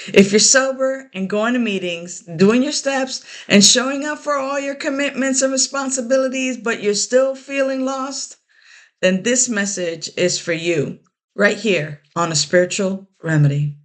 If you're sober and going to meetings, doing your steps, and showing up for all your commitments and responsibilities, but you're still feeling lost, then this message is for you right here on A Spiritual Remedy.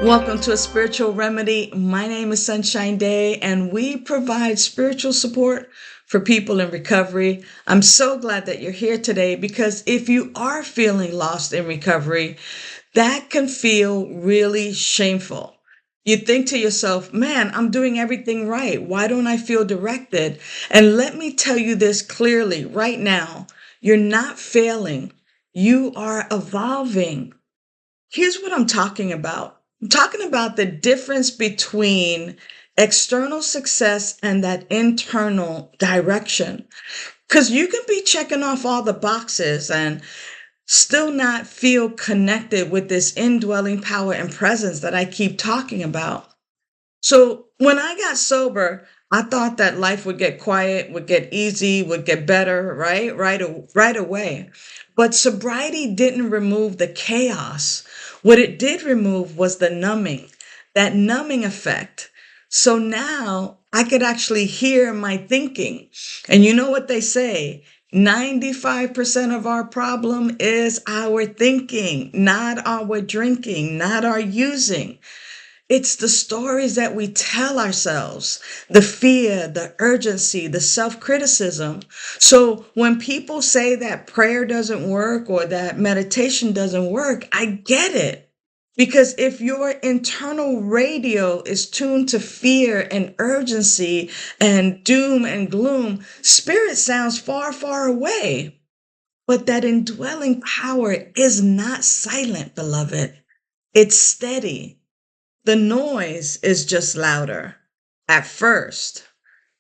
Welcome to A Spiritual Remedy. My name is Sunshine Daye, and we provide spiritual support for people in recovery. I'm so glad that you're here today because if you are feeling lost in recovery, that can feel really shameful. You think to yourself, man, I'm doing everything right. Why don't I feel directed? And let me tell you this clearly right now. You're not failing. You are evolving. Here's what I'm talking about. I'm talking about the difference between external success and that internal direction. Because you can be checking off all the boxes and still not feel connected with this indwelling power and presence that I keep talking about. So when I got sober, I thought that life would get quiet, would get easy, would get better, right away. But sobriety didn't remove the chaos. What it did remove was the numbing, that numbing effect. So now I could actually hear my thinking. And you know what they say? 95% of our problem is our thinking, not our drinking, not our using. It's the stories that we tell ourselves, the fear, the urgency, the self-criticism. So when people say that prayer doesn't work or that meditation doesn't work, I get it. Because if your internal radio is tuned to fear and urgency and doom and gloom, spirit sounds far, far away. But that indwelling power is not silent, beloved. It's steady. The noise is just louder at first.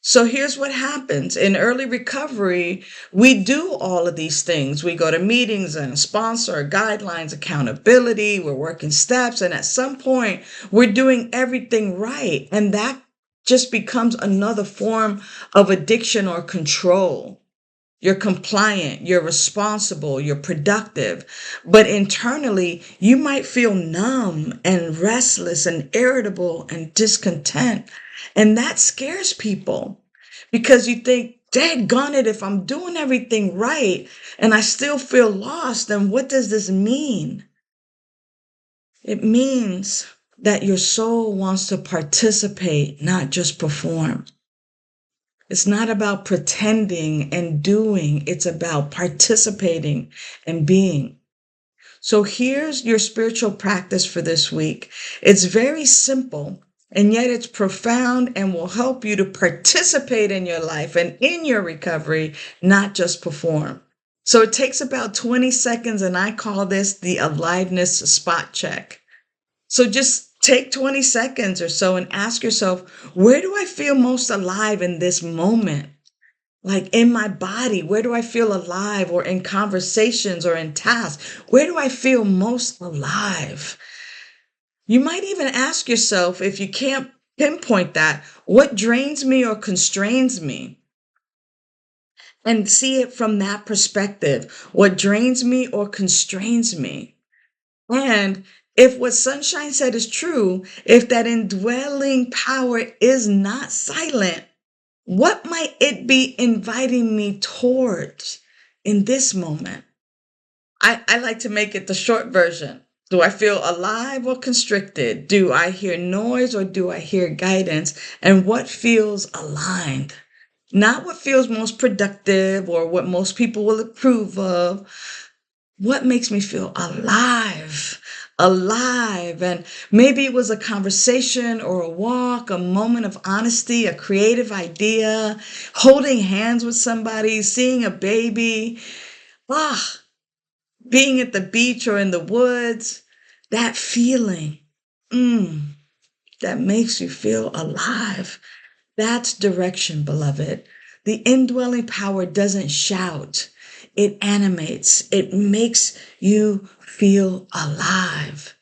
So here's what happens. In early recovery, we do all of these things. We go to meetings and sponsor guidelines, accountability, we're working steps, and at some point, we're doing everything right. And that just becomes another form of addiction or control. You're compliant, you're responsible, you're productive. But internally, you might feel numb and restless and irritable and discontent. And that scares people because you think, daggone it, if I'm doing everything right and I still feel lost, then what does this mean? It means that your soul wants to participate, not just perform. It's not about pretending and doing. It's about participating and being. So here's your spiritual practice for this week. It's very simple, and yet it's profound and will help you to participate in your life and in your recovery, not just perform. So it takes about 20 seconds, and I call this the Aliveness Spot Check. So just take 20 seconds or so and ask yourself, where do I feel most alive in this moment? Like in my body, where do I feel alive? Or in conversations or in tasks, where do I feel most alive? You might even ask yourself, if you can't pinpoint that, what drains me or constrains me? And see it from that perspective. What drains me or constrains me? And if what Sunshine said is true, if that indwelling power is not silent, what might it be inviting me towards in this moment? I like to make it the short version. Do I feel alive or constricted? Do I hear noise or do I hear guidance? And what feels aligned? Not what feels most productive or what most people will approve of. What makes me feel alive? Alive. And maybe it was a conversation or a walk, a moment of honesty, a creative idea, holding hands with somebody, seeing a baby, being at the beach or in the woods. That feeling, that makes you feel alive. That's direction, beloved. The indwelling power doesn't shout. It animates. It makes you feel alive.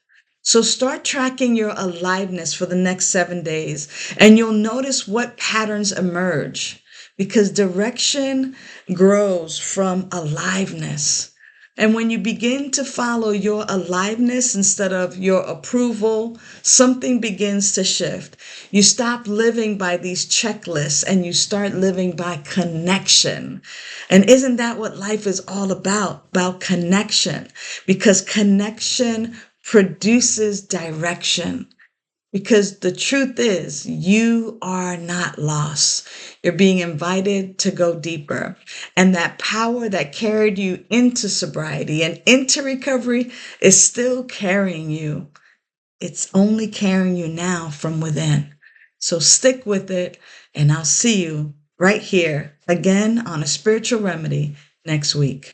So start tracking your aliveness for the next 7 days, and you'll notice what patterns emerge. because direction grows from aliveness. And when you begin to follow your aliveness instead of your approval, something begins to shift. You stop living by these checklists and you start living by connection. And isn't that what life is all about? About connection. Because connection produces direction. Because the truth is, you are not lost. You're being invited to go deeper. And that power that carried you into sobriety and into recovery is still carrying you. It's only carrying you now from within. So stick with it, and I'll see you right here again on A Spiritual Remedy next week.